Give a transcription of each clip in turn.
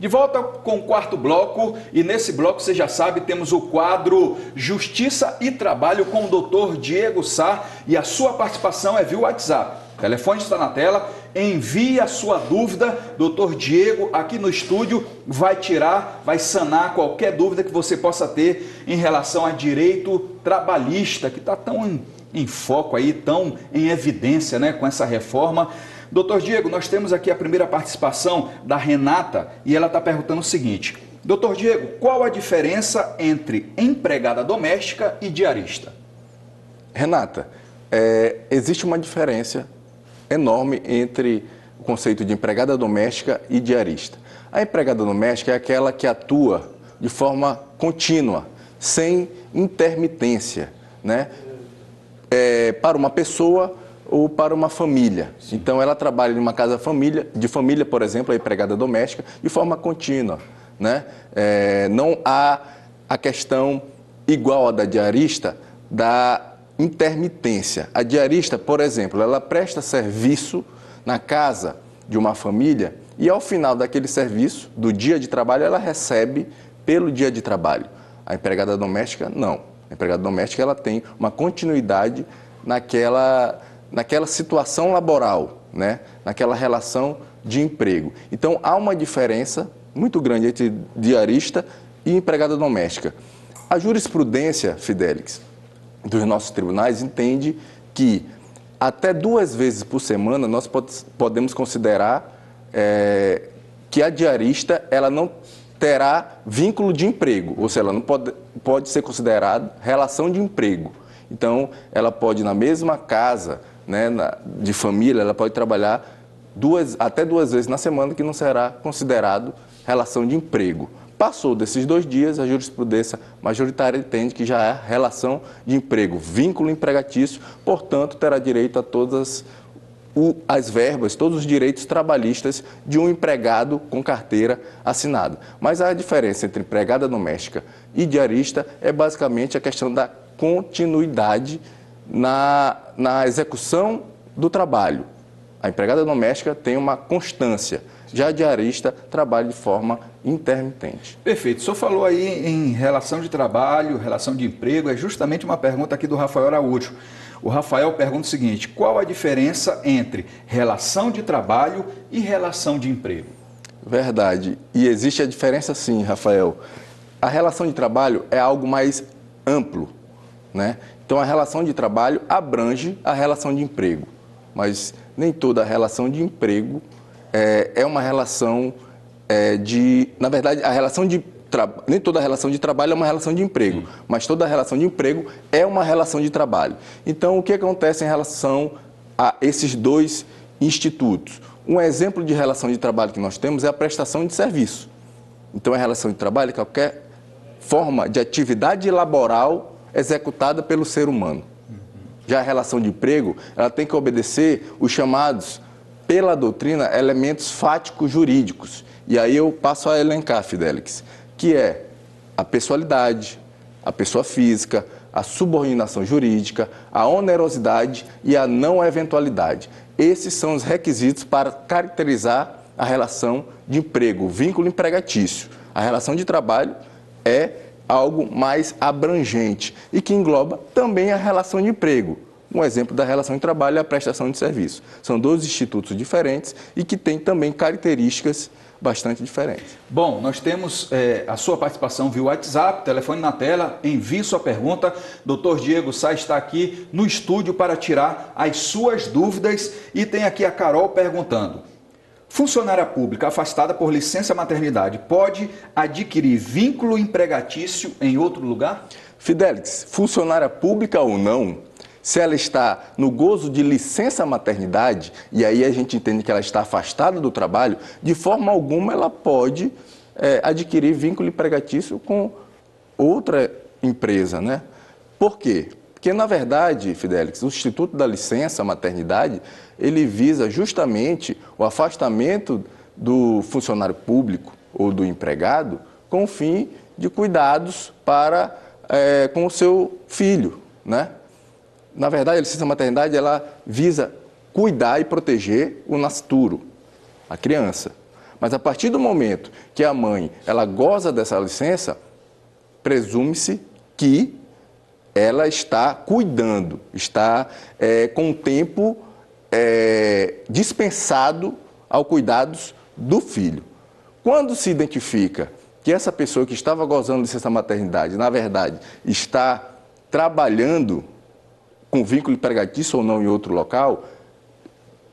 De volta com o quarto bloco, e nesse bloco, você já sabe, temos o quadro Justiça e Trabalho com o Dr. Diego Sá, e a sua participação é via WhatsApp. O telefone está na tela, envie a sua dúvida, Dr. Diego aqui no estúdio vai tirar, vai sanar qualquer dúvida que você possa ter em relação a direito trabalhista, que está tão em foco aí, tão em evidência, né, com essa reforma. Doutor Diego, nós temos aqui a primeira participação da Renata e ela está perguntando o seguinte: Doutor Diego, qual a diferença entre empregada doméstica e diarista? Renata, existe uma diferença enorme entre o conceito de empregada doméstica e diarista. A empregada doméstica é aquela que atua de forma contínua, sem intermitência, né? Para uma pessoa ou para uma família. Sim. Então, ela trabalha em uma casa de família, por exemplo, a empregada doméstica, de forma contínua, né? Não há a questão igual à da diarista da intermitência. A diarista, por exemplo, ela presta serviço na casa de uma família e, ao final daquele serviço, do dia de trabalho, ela recebe pelo dia de trabalho. A empregada doméstica, não. A empregada doméstica, ela tem uma continuidade naquela situação laboral, né? Naquela relação de emprego. Então, há uma diferença muito grande entre diarista e empregada doméstica. A jurisprudência, Fidelix, dos nossos tribunais entende que até 2 vezes por semana nós podemos considerar que a diarista ela não terá vínculo de emprego, ou seja, ela não pode ser considerada relação de emprego. Então, ela pode, na mesma casa, né, de família, ela pode trabalhar até 2 vezes na semana, que não será considerado relação de emprego. Passou desses 2 dias, a jurisprudência majoritária entende que já é relação de emprego, vínculo empregatício, portanto, terá direito a todas as verbas, todos os direitos trabalhistas de um empregado com carteira assinada. Mas a diferença entre empregada doméstica e diarista é basicamente a questão da continuidade na execução do trabalho. A empregada doméstica tem uma constância, já a diarista trabalha de forma intermitente. Perfeito. O senhor falou aí em relação de trabalho, relação de emprego, é justamente uma pergunta aqui do Rafael Araújo. O Rafael pergunta o seguinte: qual a diferença entre relação de trabalho e relação de emprego? Verdade. E existe a diferença sim, Rafael. A relação de trabalho é algo mais amplo, né? Então, a relação de trabalho abrange a relação de emprego, mas nem toda a relação de emprego é uma relação Na verdade, nem toda a relação de trabalho é uma relação de emprego, mas toda a relação de emprego é uma relação de trabalho. Então, o que acontece em relação a esses 2 institutos? Um exemplo de relação de trabalho que nós temos é a prestação de serviço. Então, a relação de trabalho é qualquer forma de atividade laboral executada pelo ser humano. Já a relação de emprego, ela tem que obedecer os chamados, pela doutrina, elementos fáticos jurídicos. E aí eu passo a elencar, Fidelix, que é a pessoalidade, a pessoa física, a subordinação jurídica, a onerosidade e a não eventualidade. Esses são os requisitos para caracterizar a relação de emprego, o vínculo empregatício. A relação de trabalho é algo mais abrangente e que engloba também a relação de emprego. Um exemplo da relação de trabalho é a prestação de serviço. São 2 institutos diferentes e que têm também características bastante diferentes. Bom, nós temos a sua participação via WhatsApp, telefone na tela, envie sua pergunta. Dr. Diego Sá está aqui no estúdio para tirar as suas dúvidas e tem aqui a Carol perguntando: funcionária pública afastada por licença maternidade pode adquirir vínculo empregatício em outro lugar? Fidelix, funcionária pública ou não, se ela está no gozo de licença maternidade, e aí a gente entende que ela está afastada do trabalho, de forma alguma ela pode adquirir vínculo empregatício com outra empresa, né? Por quê? Porque, na verdade, Fidelix, o Instituto da Licença Maternidade, ele visa justamente o afastamento do funcionário público ou do empregado com o fim de cuidados com o seu filho, né? Na verdade, a licença maternidade, ela visa cuidar e proteger o nascituro, a criança. Mas a partir do momento que a mãe ela goza dessa licença, presume-se que ela está cuidando, está com o tempo dispensado ao cuidados do filho. Quando se identifica que essa pessoa que estava gozando de licença maternidade, na verdade, está trabalhando com vínculo empregatício ou não em outro local,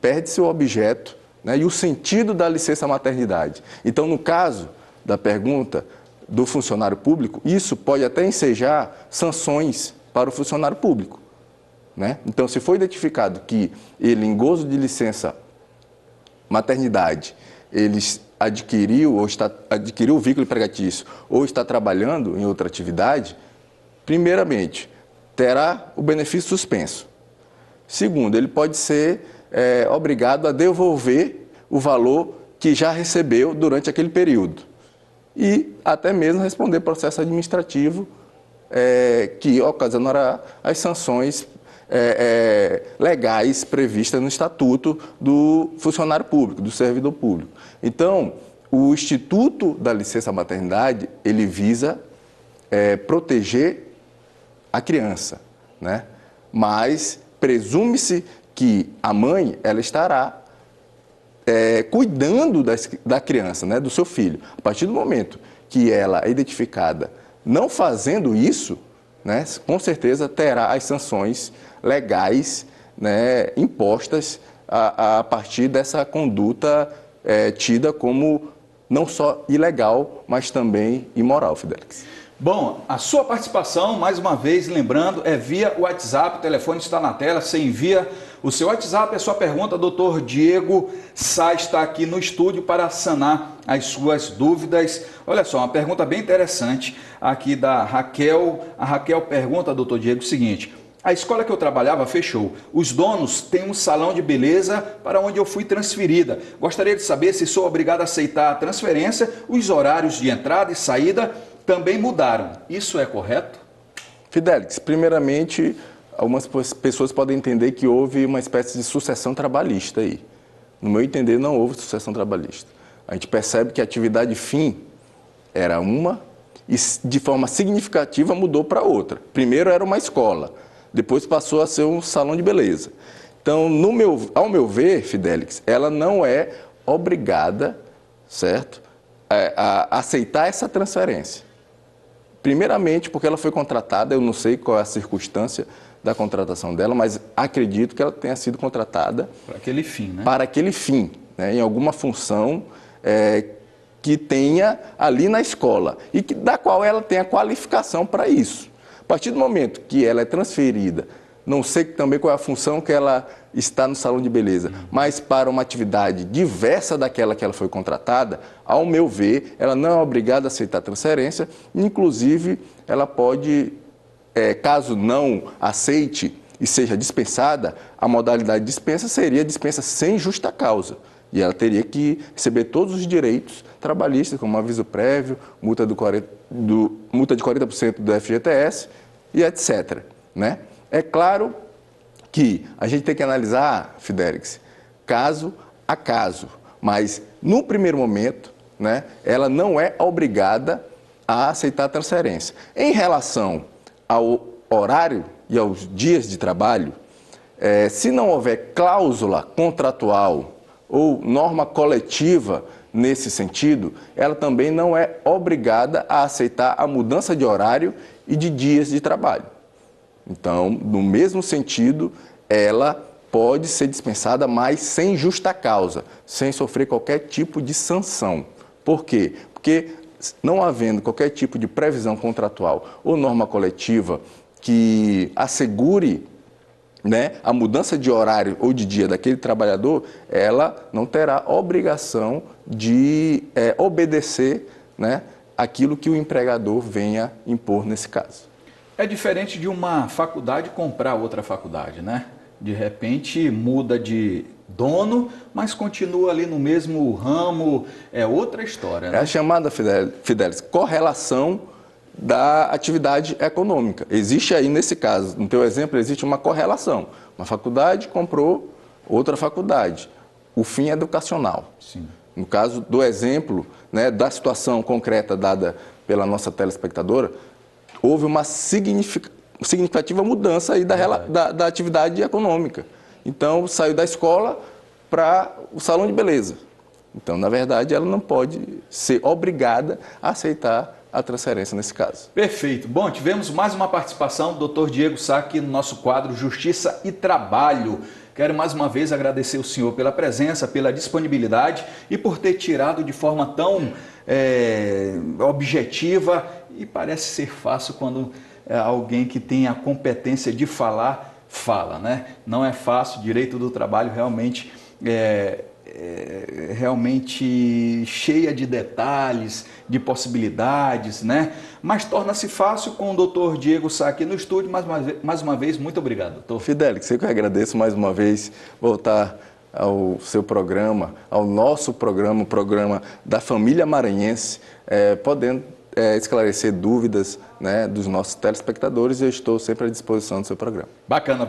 perde-se o objeto, né, e o sentido da licença maternidade. Então, no caso da pergunta do funcionário público, isso pode até ensejar sanções para o funcionário público, né? Então, se foi identificado que ele, em gozo de licença maternidade, ele adquiriu o vínculo empregatício ou está trabalhando em outra atividade, primeiramente, terá o benefício suspenso. Segundo, ele pode ser obrigado a devolver o valor que já recebeu durante aquele período e até mesmo responder processo administrativo que ocasionará as sanções legais previstas no Estatuto do Funcionário Público, do Servidor Público. Então, o Instituto da Licença Maternidade, ele visa proteger a criança, né? Mas presume-se que a mãe ela estará cuidando da criança, né, do seu filho. A partir do momento que ela é identificada não fazendo isso, né, com certeza terá as sanções legais, né, impostas a partir dessa conduta tida como não só ilegal, mas também imoral, Fidelix. Bom, a sua participação, mais uma vez, lembrando, é via WhatsApp, o telefone está na tela, você envia o seu WhatsApp, a sua pergunta, doutor Diego Sá está aqui no estúdio para sanar as suas dúvidas. Olha só, uma pergunta bem interessante aqui da Raquel. A Raquel pergunta, doutor Diego, o seguinte: a escola que eu trabalhava fechou. Os donos têm um salão de beleza para onde eu fui transferida. Gostaria de saber se sou obrigado a aceitar a transferência, os horários de entrada e saída também mudaram. Isso é correto? Fidelix, primeiramente, algumas pessoas podem entender que houve uma espécie de sucessão trabalhista aí. No meu entender, não houve sucessão trabalhista. A gente percebe que a atividade fim era uma e, de forma significativa, mudou para outra. Primeiro era uma escola, depois passou a ser um salão de beleza. Então, ao meu ver, Fidelix, ela não é obrigada, certo, a aceitar essa transferência. Primeiramente, porque ela foi contratada, eu não sei qual é a circunstância da contratação dela, mas acredito que ela tenha sido contratada para aquele fim, né? Para aquele fim, né? Em alguma função que tenha ali na escola e da qual ela tenha qualificação para isso. A partir do momento que ela é transferida, não sei também qual é a função que ela está no salão de beleza, mas para uma atividade diversa daquela que ela foi contratada, ao meu ver, ela não é obrigada a aceitar a transferência, inclusive ela pode, caso não aceite e seja dispensada, a modalidade de dispensa seria dispensa sem justa causa. E ela teria que receber todos os direitos trabalhistas, como aviso prévio, multa de 40% do FGTS e etc., né? É claro que a gente tem que analisar, Fidelix, caso a caso, mas no primeiro momento, né, ela não é obrigada a aceitar a transferência. Em relação ao horário e aos dias de trabalho, se não houver cláusula contratual ou norma coletiva nesse sentido, ela também não é obrigada a aceitar a mudança de horário e de dias de trabalho. Então, no mesmo sentido, ela pode ser dispensada, mas sem justa causa, sem sofrer qualquer tipo de sanção. Por quê? Porque não havendo qualquer tipo de previsão contratual ou norma coletiva que assegure, né, a mudança de horário ou de dia daquele trabalhador, ela não terá obrigação de obedecer, né, aquilo que o empregador venha impor nesse caso. É diferente de uma faculdade comprar outra faculdade, né? De repente muda de dono, mas continua ali no mesmo ramo, é outra história, né? É a chamada, Fidelis, correlação da atividade econômica. Existe aí, nesse caso, no teu exemplo, existe uma correlação. Uma faculdade comprou outra faculdade. O fim é educacional. Sim. No caso do exemplo, né, da situação concreta dada pela nossa telespectadora, houve uma significativa mudança aí da atividade econômica. Então, saiu da escola para o salão de beleza. Então, na verdade, ela não pode ser obrigada a aceitar a transferência nesse caso. Perfeito. Bom, tivemos mais uma participação do Dr. Diego Sá aqui no nosso quadro Justiça e Trabalho. Quero mais uma vez agradecer o senhor pela presença, pela disponibilidade e por ter tirado de forma tão objetiva, e parece ser fácil quando alguém que tem a competência de falar, fala, né? Não é fácil, direito do trabalho realmente realmente cheia de detalhes, de possibilidades, né? Mas torna-se fácil com o doutor Diego Sá aqui no estúdio. Mais uma vez, muito obrigado, doutor. Fidelix, eu que agradeço mais uma vez voltar ao seu programa, ao nosso programa, o programa da família maranhense, podendo esclarecer dúvidas, né, dos nossos telespectadores, e eu estou sempre à disposição do seu programa. Bacana.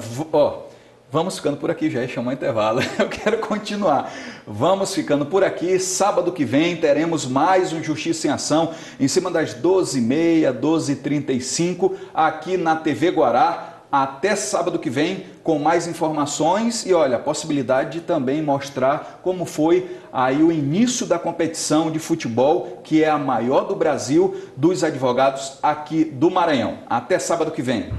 Vamos ficando por aqui, já ia chamar intervalo, eu quero continuar. Vamos ficando por aqui, sábado que vem teremos mais um Justiça em Ação, em cima das 12h30, 12h35, aqui na TV Guará. Até sábado que vem com mais informações e olha, a possibilidade de também mostrar como foi aí o início da competição de futebol, que é a maior do Brasil, dos advogados aqui do Maranhão. Até sábado que vem.